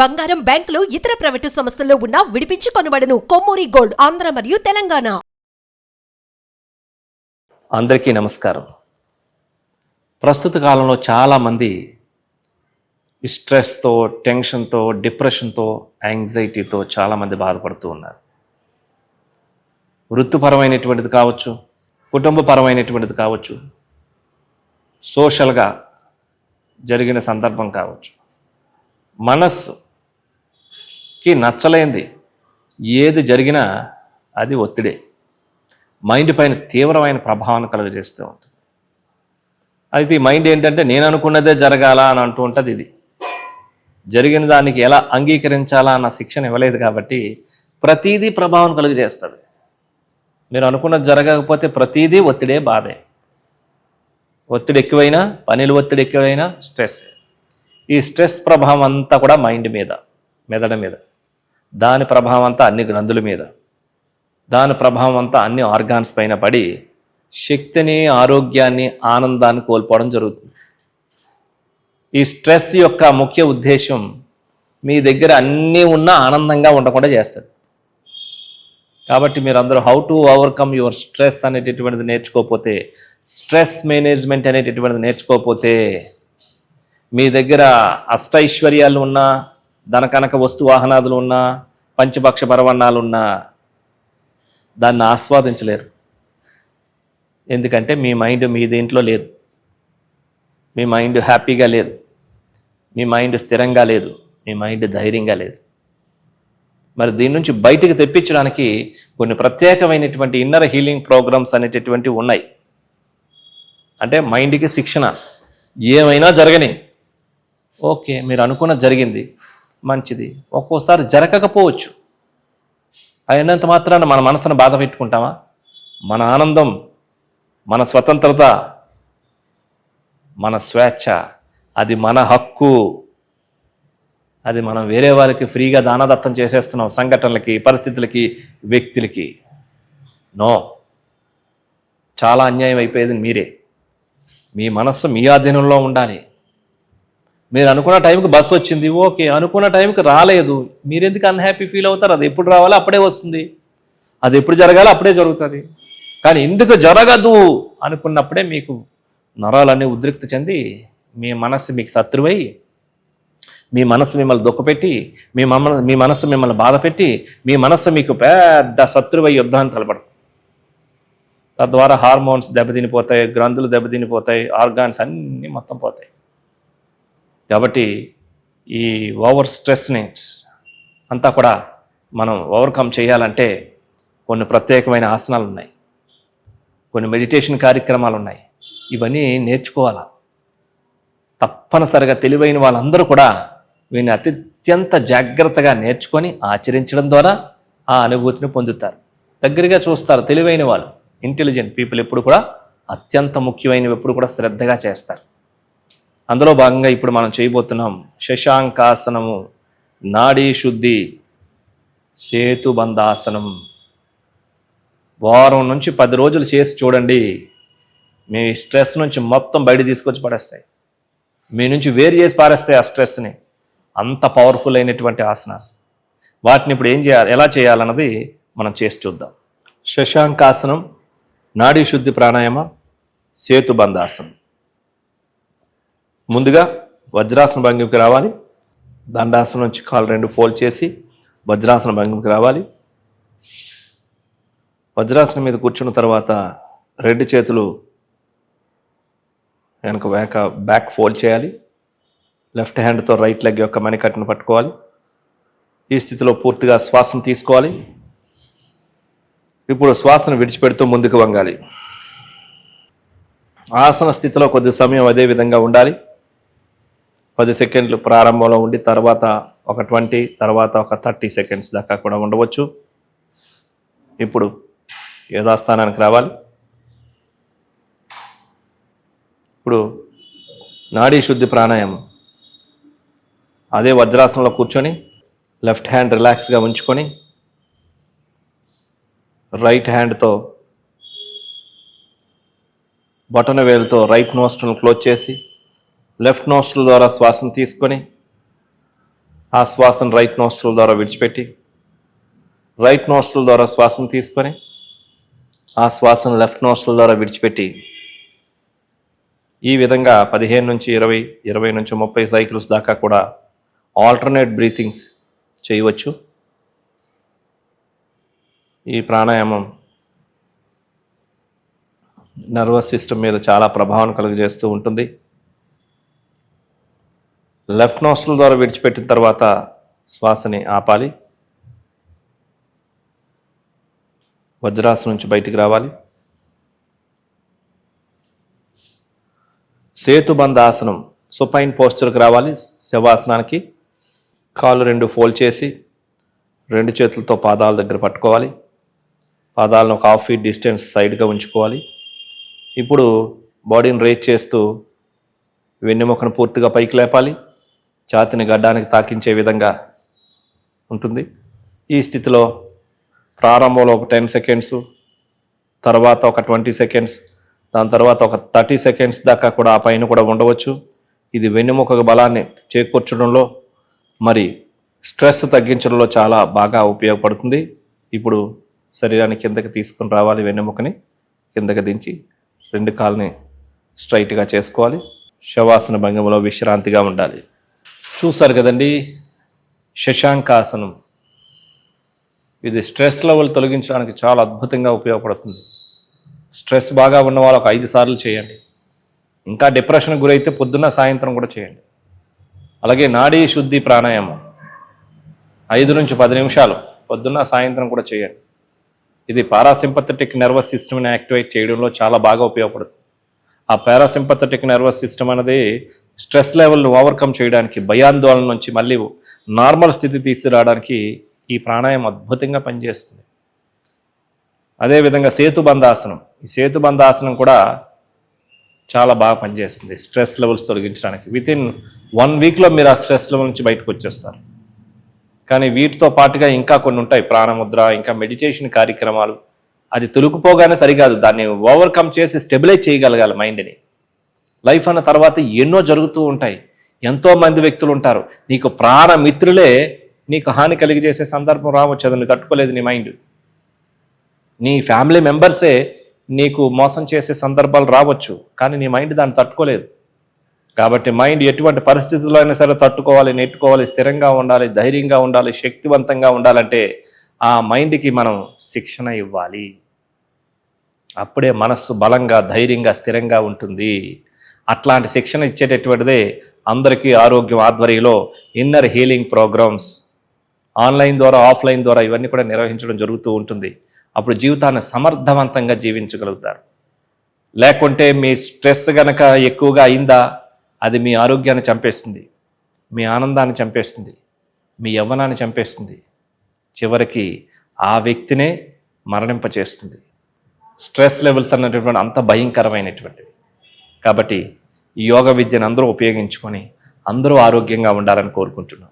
బంగారం, బ్యాంకులు, ఇతర ప్రైవేటు సంస్థల్లో ఉన్న విడిపించి కొనబడును. కొమ్మూరి గోల్డ్, ఆంధ్ర మరియు తెలంగాణ. అందరికీ నమస్కారం. ప్రస్తుత కాలంలో చాలామంది స్ట్రెస్తో, టెన్షన్తో, డిప్రెషన్తో, యాంగ్జైటీతో చాలామంది బాధపడుతూ ఉన్నారు. వృత్తిపరమైనటువంటిది కావచ్చు, కుటుంబపరమైనటువంటిది కావచ్చు, సోషల్గా జరిగిన సందర్భం కావచ్చు. మనస్సుకి నచ్చలేంది ఏది జరిగినా అది ఒత్తిడే. మైండ్ పైన తీవ్రమైన ప్రభావాన్ని కలుగజేస్తూ ఉంటుంది. అయితే ఈ మైండ్ ఏంటంటే నేను అనుకున్నదే జరగాల అని అంటూ ఉంటుంది. ఇది జరిగిన దానికి ఎలా అంగీకరించాలా అన్న శిక్షణ ఇవ్వలేదు కాబట్టి ప్రతీదీ ప్రభావం కలుగజేస్తుంది. మీరు అనుకున్నది జరగకపోతే ప్రతీదీ ఒత్తిడే, బాధే. ఒత్తిడి ఎక్కువైనా, పనులు ఒత్తిడి ఎక్కువైనా స్ట్రెస్. ఈ స్ట్రెస్ ప్రభావం అంతా కూడా మైండ్ మీద, మెదడు మీద, దాని ప్రభావం అంతా అన్ని గ్రంథుల మీద, దాని ప్రభావం అంతా అన్ని ఆర్గాన్స్ పైన పడి శక్తిని, ఆరోగ్యాన్ని, ఆనందాన్ని కోల్పోవడం జరుగుతుంది. ఈ స్ట్రెస్ యొక్క ముఖ్య ఉద్దేశం మీ దగ్గర అన్నీ ఉన్నా ఆనందంగా ఉండకుండా చేస్తుంది. కాబట్టి మీరు అందరూ how to overcome your stress అనేటటువంటిది నేర్చుకోకపోతే, స్ట్రెస్ మేనేజ్మెంట్ అనేటటువంటిది నేర్చుకోకపోతే, మీ దగ్గర అష్టైశ్వర్యాలు ఉన్నా, ధనకనక వస్తు వాహనాదులు ఉన్నా, పంచభక్ష పరవన్నాలు ఉన్నా దాన్ని ఆస్వాదించలేరు. ఎందుకంటే మీ మైండ్ మీ దీంట్లో లేదు. మీ మైండ్ హ్యాపీగా లేదు, మీ మైండ్ స్థిరంగా లేదు, మీ మైండ్ ధైర్యంగా లేదు. మరి దీని నుంచి బయటికి తెప్పించడానికి కొన్ని ప్రత్యేకమైనటువంటి ఇన్నర్ హీలింగ్ ప్రోగ్రామ్స్ అనేటటువంటివి ఉన్నాయి. అంటే మైండ్కి శిక్షణ. ఏమైనా జరగని, ఓకే మీరు అనుకున్నది జరిగింది, మంచిది. ఒక్కోసారి జరగకపోవచ్చు. అయినంత మాత్రాన మన మనసును బాధ పెట్టుకుంటామా? మన ఆనందం, మన స్వతంత్రత, మన స్వేచ్ఛ, అది మన హక్కు. అది మనం వేరే వారికి ఫ్రీగా దానదత్తం చేసేస్తున్నాం, సంఘటనలకి, పరిస్థితులకి, వ్యక్తులకి. నో, చాలా అన్యాయం అయిపోయేది మీరే. మీ మనస్సు మీ ఆధీనంలో ఉండాలి. మీరు అనుకున్న టైంకి బస్సు వచ్చింది, ఓకే. అనుకున్న టైంకి రాలేదు, మీరెందుకు అన్హ్యాపీ ఫీల్ అవుతారు? అది ఎప్పుడు రావాలో అప్పుడే వస్తుంది, అది ఎప్పుడు జరగాలో అప్పుడే జరుగుతుంది. కానీ ఎందుకు జరగదు అనుకున్నప్పుడే మీకు నరాలన్నీ ఉద్రిక్తి చెంది మీ మనస్సు మీకు శత్రువై, మీ మనస్సు మిమ్మల్ని దుఃఖపెట్టి, మీ మనస్సు మిమ్మల్ని బాధపెట్టి, మీ మనస్సు మీకు పెద్ద శత్రువై యుద్ధాన్ని తలపడదు. తద్వారా హార్మోన్స్ దెబ్బతినిపోతాయి, గ్రంథులు దెబ్బతినిపోతాయి, ఆర్గాన్స్ అన్నీ మొత్తం పోతాయి. కాబట్టి ఈ ఓవర్ స్ట్రెస్ని అంతా కూడా మనం ఓవర్కమ్ చేయాలంటే కొన్ని ప్రత్యేకమైన ఆసనాలు ఉన్నాయి, కొన్ని మెడిటేషన్ కార్యక్రమాలు ఉన్నాయి. ఇవన్నీ నేర్చుకోవాలా. తప్పనిసరిగా తెలివైన వాళ్ళందరూ కూడా వీటిని అత్యంత జాగ్రత్తగా నేర్చుకొని ఆచరించడం ద్వారా ఆ అనుభూతిని పొందుతారు. దగ్గరగా చూస్తారు తెలివైన వాళ్ళు. ఇంటెలిజెంట్ పీపుల్ ఎప్పుడు కూడా అత్యంత ముఖ్యమైనవి ఎప్పుడు కూడా శ్రద్ధగా చేస్తారు. అందులో భాగంగా ఇప్పుడు మనం చేయబోతున్నాం శశాంకాసనము, నాడీ శుద్ధి, సేతుబంధాసనం. వారం నుంచి 10 రోజులు చేసి చూడండి. మీ స్ట్రెస్ నుంచి మొత్తం బయట తీసుకొచ్చి పడేస్తాయి, మీ నుంచి వేరు చేసి పారేస్తాయి ఆ స్ట్రెస్ని. అంత పవర్ఫుల్ అయినటువంటి ఆసనాస్. వాటిని ఇప్పుడు ఏం చేయాలి, ఎలా చేయాలన్నది మనం చేసి చూద్దాం. శశాంకాసనం, నాడీ శుద్ధి ప్రాణాయామ, సేతుబంధాసనం. ముందుగా వజ్రాసన భంగిమకి రావాలి. దండాసనం నుంచి కాలు 2 ఫోల్డ్ చేసి వజ్రాసన భంగిమకి రావాలి. వజ్రాసనం మీద కూర్చున్న తర్వాత 2 చేతులు వెనక బ్యాక్ ఫోల్డ్ చేయాలి. లెఫ్ట్ హ్యాండ్తో రైట్ లెగ్ యొక్క మణికట్టును పట్టుకోవాలి. ఈ స్థితిలో పూర్తిగా శ్వాసను తీసుకోవాలి. ఇప్పుడు శ్వాసను విడిచిపెడుతూ ముందుకు వంగాలి. ఆసన స్థితిలో కొద్ది సమయం అదే విధంగా ఉండాలి. 10 సెకండ్లు ప్రారంభంలో ఉండి, తర్వాత ఒక 20, తర్వాత ఒక 30 సెకండ్స్ దాకా కూడా ఉండవచ్చు. ఇప్పుడు యథాస్థానానికి రావాలి. ఇప్పుడు నాడీ శుద్ధి ప్రాణాయామం. అదే వజ్రాసనంలో కూర్చొని లెఫ్ట్ హ్యాండ్ రిలాక్స్గా ఉంచుకొని రైట్ హ్యాండ్తో బొటన వేలుతో రైట్ నోస్ట్రల్ని క్లోజ్ చేసి లెఫ్ట్ నోస్ట్రల్ ద్వారా శ్వాసను తీసుకొని ఆ శ్వాసను రైట్ నోస్ట్రల్ ద్వారా విడిచిపెట్టి రైట్ నోస్ట్రల్ ద్వారా శ్వాసను తీసుకొని ఆ శ్వాసను లెఫ్ట్ నోస్ట్రల్ ద్వారా విడిచిపెట్టి ఈ విధంగా 15 నుంచి 20 నుంచి 30 సైకిల్స్ దాకా కూడా ఆల్టర్నేట్ బ్రీతింగ్స్ చేయవచ్చు. ఈ ప్రాణాయామం నర్వస్ సిస్టమ్ మీద చాలా ప్రభావం కలుగజేస్తూ ఉంటుంది. లెఫ్ట్ నోస్ట్రల్ ద్వారా విడిచిపెట్టిన తర్వాత శ్వాసని ఆపాలి. వజ్రాసనం నుంచి బయటికి రావాలి. సేతుబంధ ఆసనం సుపైన్ పోస్చర్కి రావాలి. శవాసనానికి కాళ్ళు 2 ఫోల్డ్ చేసి 2 చేతులతో పాదాల దగ్గర పట్టుకోవాలి. పాదాలను ఒక 1/2 ఫీట్ డిస్టెన్స్ సైడ్గా ఉంచుకోవాలి. ఇప్పుడు బాడీని రేజ్ చేస్తూ వెన్నెముకను పూర్తిగా పైకి లేపాలి. ఛాతీని గడ్డానికి తాకించే విధంగా ఉంటుంది. ఈ స్థితిలో ప్రారంభంలో ఒక 10 సెకండ్స్, తర్వాత ఒక 20 సెకండ్స్, దాని తర్వాత ఒక 30 సెకండ్స్ దాకా కూడా ఆ పైన కూడా ఉండవచ్చు. ఇది వెన్నెముక బలాన్ని చేకూర్చడంలో మరి స్ట్రెస్ తగ్గించడంలో చాలా బాగా ఉపయోగపడుతుంది. ఇప్పుడు శరీరాన్ని కిందకి తీసుకుని రావాలి. వెన్నెముకని కిందకి దించి 2 కాళ్ళని స్ట్రైట్గా చేసుకోవాలి. శవాసన భంగిమలో విశ్రాంతిగా ఉండాలి. చూసారు కదండి, శశాంకాసనం. ఇది స్ట్రెస్ లెవెల్ తొలగించడానికి చాలా అద్భుతంగా ఉపయోగపడుతుంది. స్ట్రెస్ బాగా ఉన్న వాళ్ళు ఒక 5 సార్లు చేయండి. ఇంకా డిప్రెషన్కి గురైతే పొద్దున్న సాయంత్రం కూడా చేయండి. అలాగే నాడీ శుద్ధి ప్రాణాయామం 5 నుంచి 10 నిమిషాలు పొద్దున్న సాయంత్రం కూడా చేయండి. ఇది పారాసింపథెటిక్ నర్వస్ సిస్టమ్ని యాక్టివేట్ చేయడంలో చాలా బాగా ఉపయోగపడుతుంది. ఆ పారాసింపథెటిక్ నర్వస్ సిస్టమ్ అనేది స్ట్రెస్ లెవెల్ను ఓవర్కమ్ చేయడానికి, భయాందోళన నుంచి మళ్ళీ నార్మల్ స్థితి తీసుకురావడానికి ఈ ప్రాణాయామం అద్భుతంగా పనిచేస్తుంది. అదేవిధంగా సేతుబంధాసనం. ఈ సేతుబంధాసనం కూడా చాలా బాగా పనిచేస్తుంది స్ట్రెస్ లెవెల్స్ తొలగించడానికి. వితిన్ 1 వీక్లో మీరు ఆ స్ట్రెస్ లెవెల్ నుంచి బయటకు వచ్చేస్తారు. కానీ వీటితో పాటుగా ఇంకా కొన్ని ఉంటాయి. ప్రాణముద్ర, ఇంకా మెడిటేషన్ కార్యక్రమాలు. అది తొలగిపోగానే సరికాదు, దాన్ని ఓవర్కమ్ చేసి స్టెబిలైజ్ చేయగలగాలి మైండ్ని. లైఫ్ అన్న తర్వాత ఎన్నో జరుగుతూ ఉంటాయి. ఎంతోమంది వ్యక్తులు ఉంటారు. నీకు ప్రాణమిత్రులే నీకు హాని కలిగజేసే సందర్భం రావచ్చు. అది తట్టుకోలేదు నీ మైండ్. నీ ఫ్యామిలీ మెంబర్సే నీకు మోసం చేసే సందర్భాలు రావచ్చు, కానీ నీ మైండ్ దాన్ని తట్టుకోలేదు. కాబట్టి మైండ్ ఎటువంటి పరిస్థితుల్లో అయినా సరే తట్టుకోవాలి, నెట్టుకోవాలి, స్థిరంగా ఉండాలి, ధైర్యంగా ఉండాలి, శక్తివంతంగా ఉండాలంటే ఆ మైండ్కి మనం శిక్షణ ఇవ్వాలి. అప్పుడే మనస్సు బలంగా, ధైర్యంగా, స్థిరంగా ఉంటుంది. అట్లాంటి శిక్షణ ఇచ్చేటటువంటిదే అందరికీ ఆరోగ్యం ఆధ్వర్యంలో ఇన్నర్ హీలింగ్ ప్రోగ్రామ్స్ ఆన్లైన్ ద్వారా, ఆఫ్లైన్ ద్వారా ఇవన్నీ కూడా నిర్వహించడం జరుగుతూ ఉంటుంది. అప్పుడు జీవితాన్ని సమర్థవంతంగా జీవించగలుగుతారు. లేకుంటే మీ స్ట్రెస్ గనక ఎక్కువగా అయిందా, అది మీ ఆరోగ్యాన్ని చంపేస్తుంది, మీ ఆనందాన్ని చంపేస్తుంది, మీ యవ్వనాన్ని చంపేస్తుంది, చివరికి ఆ వ్యక్తినే మరణింపచేస్తుంది. స్ట్రెస్ లెవెల్స్ అన్నటువంటి అంత భయంకరమైనటువంటివి. కాబట్టి ఈ యోగ విద్యను అందరూ ఉపయోగించుకొని అందరూ ఆరోగ్యంగా ఉండాలని కోరుకుంటున్నాం.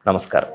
నమస్కారం.